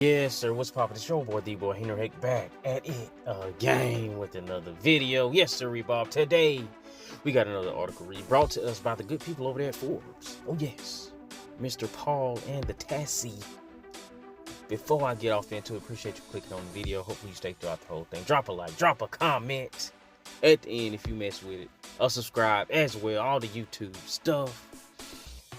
Yes, sir. What's poppin'? It's your boy, D-Boy Henry, back at it again with another video. Yes, sir, Bob. Today, we got another article brought to us by the good people over there at Forbes. Oh, yes. Mr. Paul and the Tassie. Before I get off into it, appreciate you clicking on the video. Hopefully you stay throughout the whole thing. Drop a like, drop a comment at the end if you mess with it. Subscribe as well, all the YouTube stuff.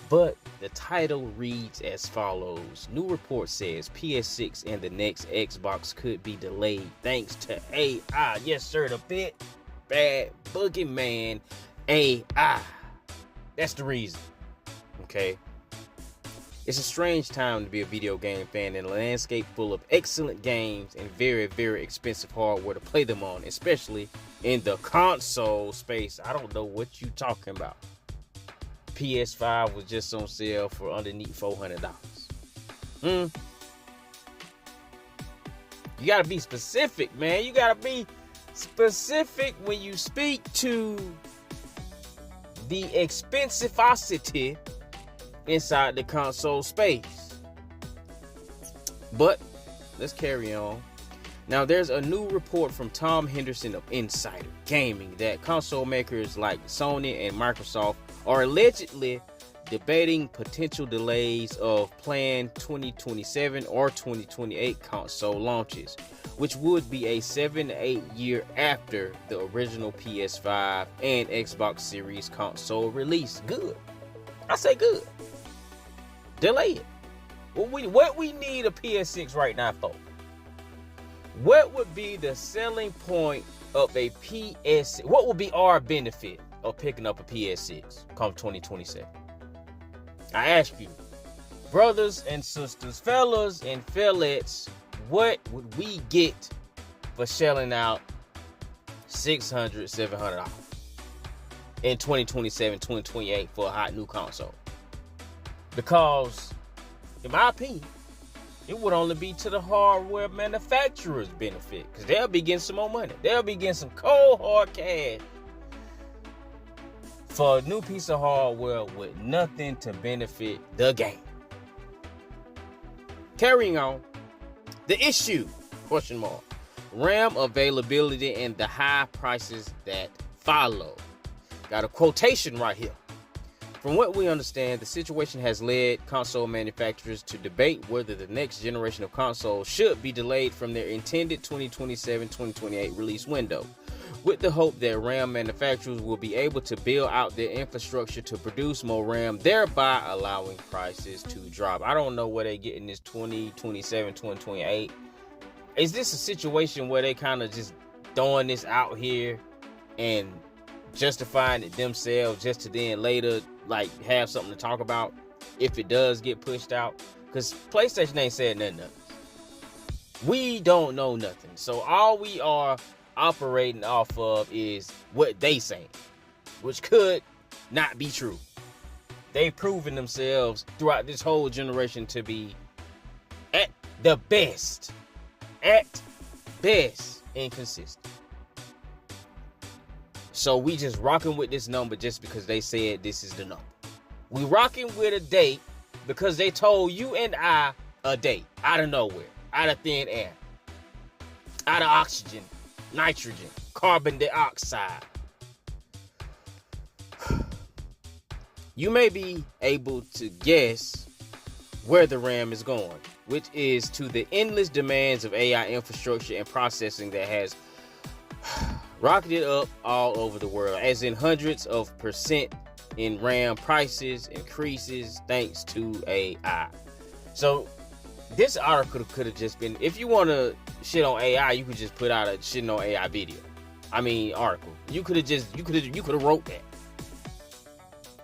But the title reads as follows. New report says PS6 and the next Xbox could be delayed thanks to AI. Yes, sir, the big bad boogeyman AI. That's the reason. Okay. It's a strange time to be a video game fan in a landscape full of excellent games and very, very expensive hardware to play them on, especially in the console space. I don't know what you talking about. PS5 was just on sale for underneath $400. You gotta be specific, man. You gotta be specific when you speak to the expensivity inside the console space. But let's carry on. Now, there's a new report from Tom Henderson of Insider Gaming that console makers like Sony and Microsoft are allegedly debating potential delays of planned 2027 or 2028 console launches, which would be a 7 to 8 year after the original PS5 and Xbox Series console release. Good. I say good. Delay it. What we need a PS6 right now for? What would be the selling point of a PS6? What would be our benefit of picking up a PS6 come 2027? I ask you, brothers and sisters, fellas and fellettes, what would we get for shelling out $600, $700 in 2027, 2028 for a hot new console? Because, in my opinion, it would only be to the hardware manufacturer's benefit, because they'll be getting some more money. They'll be getting some cold hard cash for a new piece of hardware with nothing to benefit the game. Carrying on, the issue, question mark, RAM availability and the high prices that follow. Got a quotation right here. From what we understand, the situation has led console manufacturers to debate whether the next generation of consoles should be delayed from their intended 2027-2028 release window, with the hope that RAM manufacturers will be able to build out their infrastructure to produce more RAM, thereby allowing prices to drop. I don't know where they're getting this 2027, 2028. Is this a situation where they kind of just throwing this out here and justifying it themselves just to then later like have something to talk about if it does get pushed out? Because PlayStation ain't said nothing else. We don't know nothing. So all we are operating off of is what they saying, which could not be true. They've proven themselves throughout this whole generation to be at best inconsistent. So we just rocking with this number just because they said this is the number. We rocking with a date because they told you and I a date out of nowhere, out of thin air, out of oxygen, nitrogen, carbon dioxide. You may be able to guess where the RAM is going, which is to the endless demands of AI infrastructure and processing that has rocketed up all over the world, as in hundreds of percent in RAM prices increases thanks to AI. So this article could have just been, if you want to shit on AI, you could just put out a shitting on AI video. I mean article. You could have wrote that.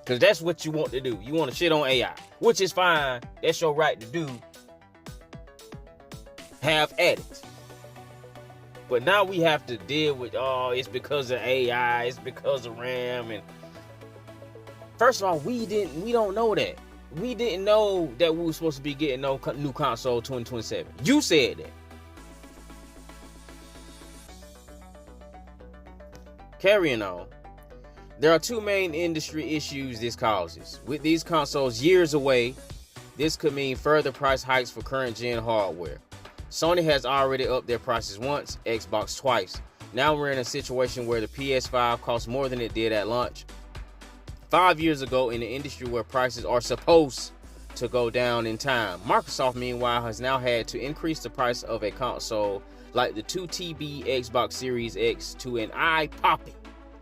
Because that's what you want to do. You want to shit on AI, which is fine. That's your right to do. Have at it. But now we have to deal with, oh, it's because of AI, it's because of RAM. And first of all, we don't know that. We didn't know that we were supposed to be getting no new console 2027. You said that. Carrying on. There are two main industry issues this causes. With these consoles years away, this could mean further price hikes for current gen hardware. Sony has already upped their prices once, Xbox twice. Now we're in a situation where the PS5 costs more than it did at launch 5 years ago in an industry where prices are supposed to go down in time. Microsoft, meanwhile, has now had to increase the price of a console like the 2TB Xbox Series X to an eye-popping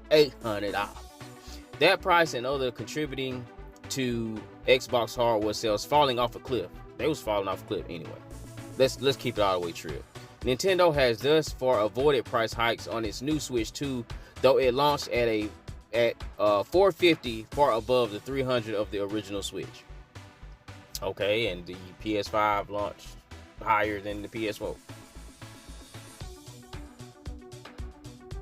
$800. That price and other contributing to Xbox hardware sales falling off a cliff. They was falling off a cliff anyway. Let's keep it all the way true. Nintendo has thus far avoided price hikes on its new Switch 2, though it launched at $450, far above the $300 of the original Switch. Okay, and the PS5 launched higher than the PS4.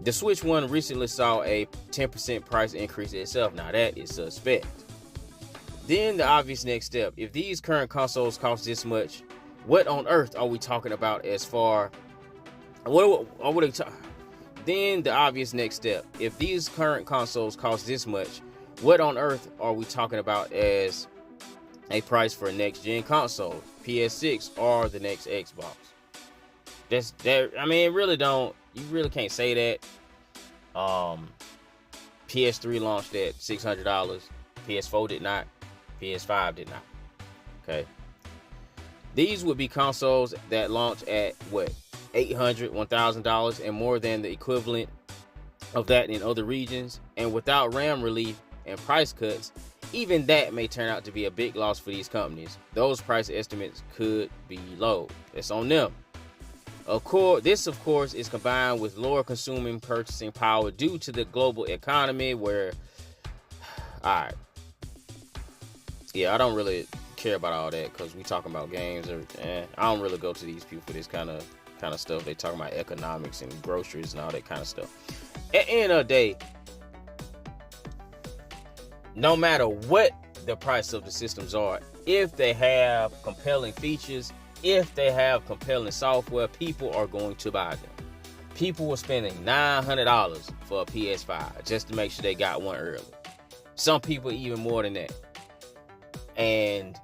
The Switch 1 recently saw a 10% price increase itself. Now that is suspect. Then the obvious next step. If these current consoles cost this much, what on earth are we talking about as far... Then the obvious next step. If these current consoles cost this much, what on earth are we talking about as a price for a next-gen console? PS6 or the next Xbox? I mean, it really don't... You really can't say that. PS3 launched at $600. PS4 did not. PS5 did not. Okay. These would be consoles that launch at what? $800, $1,000 and more than the equivalent of that in other regions. And without RAM relief and price cuts, even that may turn out to be a big loss for these companies. Those price estimates could be low. It's on them. This, of course, is combined with lower consuming purchasing power due to the global economy where, all right, yeah, I don't really care about all that because we talking about games. I don't really go to these people for this kind of stuff. They talking about economics and groceries and all that kind of stuff. At the end of the day, no matter what the price of the systems are, if they have compelling features, if they have compelling software, people are going to buy them. People were spending $900 for a PS5 just to make sure they got one early. Some people even more than that. And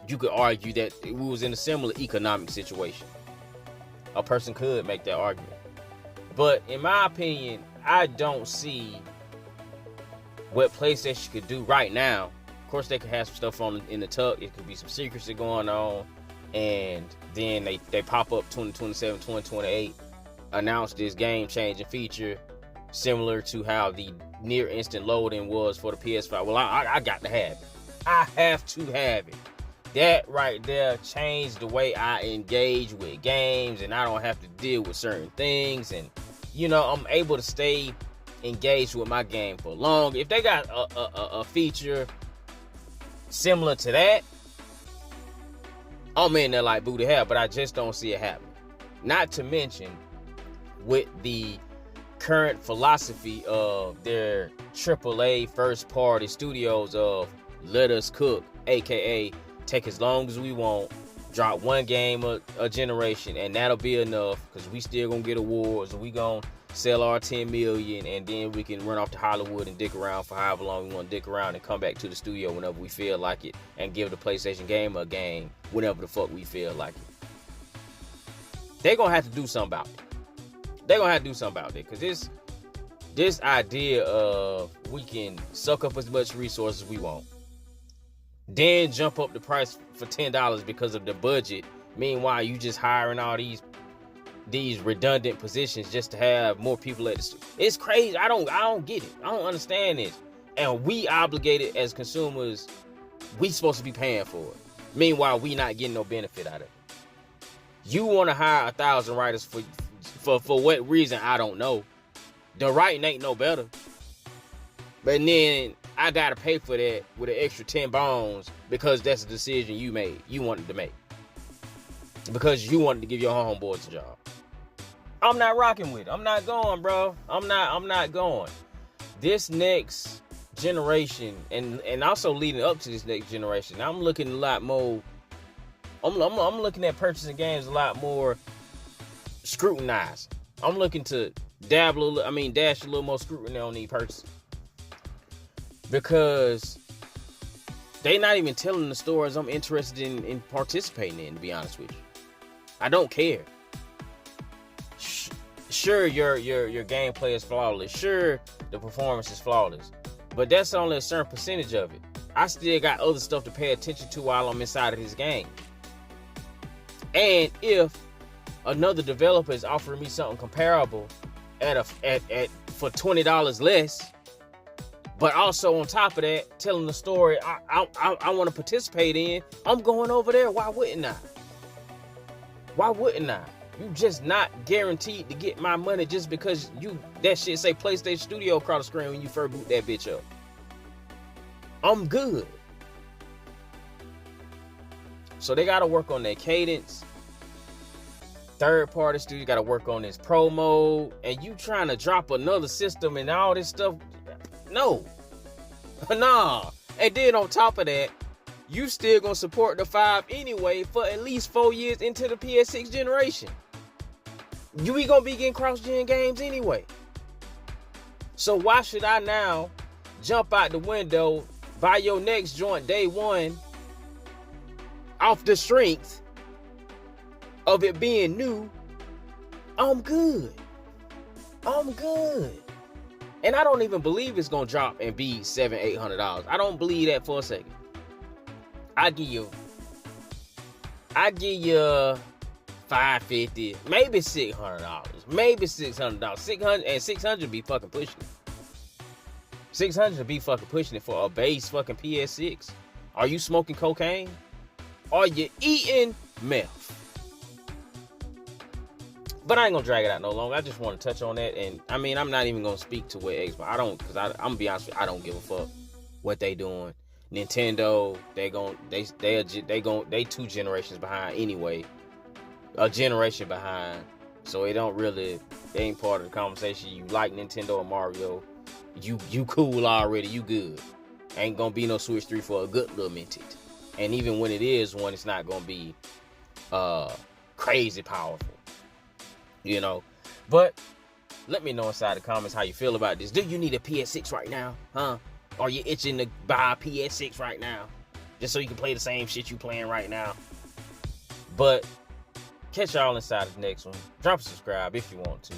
you could argue that we was in a similar economic situation. A person could make that argument. But in my opinion, I don't see what PlayStation could do right now. Of course, they could have some stuff on in the tuck. It could be some secrecy going on. And then they pop up 2027, 2028, announce this game-changing feature similar to how the near instant loading was for the PS5. Well, I got to have it. I have to have it. That right there changed the way I engage with games, and I don't have to deal with certain things. And, you know, I'm able to stay engaged with my game for long. If they got a feature similar to that, I'm in there like booty hell, but I just don't see it happening. Not to mention, with the current philosophy of their AAA first-party studios of let us cook, aka take as long as we want, drop one game a generation, and that'll be enough because we still gonna get awards, and we gonna sell our 10 million, and then we can run off to Hollywood and dick around for however long we want to dick around and come back to the studio whenever we feel like it and give the PlayStation Gamer a game whenever the fuck we feel like it. They're gonna have to do something about it. They're gonna have to do something about it because this idea of we can suck up as much resources as we want, then jump up the price for $10 because of the budget. Meanwhile, you just hiring all these redundant positions just to have more people at the studio. It's crazy. I don't get it. I don't understand this. And we obligated as consumers, we supposed to be paying for it. Meanwhile, we not getting no benefit out of it. You want to hire 1,000 writers for what reason? I don't know. The writing ain't no better. But then I gotta pay for that with an extra 10 bones because that's a decision you made. You wanted to make. Because you wanted to give your homeboys a job. I'm not rocking with it. I'm not going, bro. I'm not going. This next generation, and also leading up to this next generation, I'm looking a lot more. I'm looking at purchasing games a lot more scrutinized. I'm looking to dash a little more scrutiny on these purchases. Because they not even telling the stories I'm interested in participating in, to be honest with you. I don't care. Sure, your gameplay is flawless. Sure, the performance is flawless. But that's only a certain percentage of it. I still got other stuff to pay attention to while I'm inside of this game. And if another developer is offering me something comparable for $20 less, but also on top of that, telling the story I want to participate in, I'm going over there. Why wouldn't I? Why wouldn't I? You just not guaranteed to get my money just because that shit say PlayStation Studio across the screen when you first boot that bitch up. I'm good. So they gotta work on their cadence. Third-party studio gotta work on this pro mode. And you trying to drop another system and all this stuff. No. Nah. And then on top of that, you still gonna support the 5 anyway for at least 4 years into the PS6 generation. You ain't gonna be getting cross-gen games anyway. So why should I now jump out the window, buy your next joint day one off the strength of it being new? I'm good. I'm good. And I don't even believe it's gonna drop and be $700-800. I don't believe that for a second. I give you $550, maybe $600, maybe $600. 600 be fucking pushing it. 600 be fucking pushing it for a base fucking PS6. Are you smoking cocaine? Are you eating meth? But I ain't gonna drag it out no longer. I just want to touch on that. And I mean, I'm not even gonna speak to what Xbox. I'm gonna be honest with you, I don't give a fuck what they doing. Nintendo, they 2 generations behind anyway. A generation behind. So they ain't part of the conversation. You like Nintendo or Mario, you cool already, you good. Ain't gonna be no Switch 3 for a good little minute. And even when it is one, it's not gonna be crazy powerful. You know. But let me know inside the comments how you feel about this. Do you need a PS6 right now? Huh? Are you itching to buy a PS6 right now? Just so you can play the same shit you playing right now. But catch y'all inside the next one. Drop a subscribe if you want to.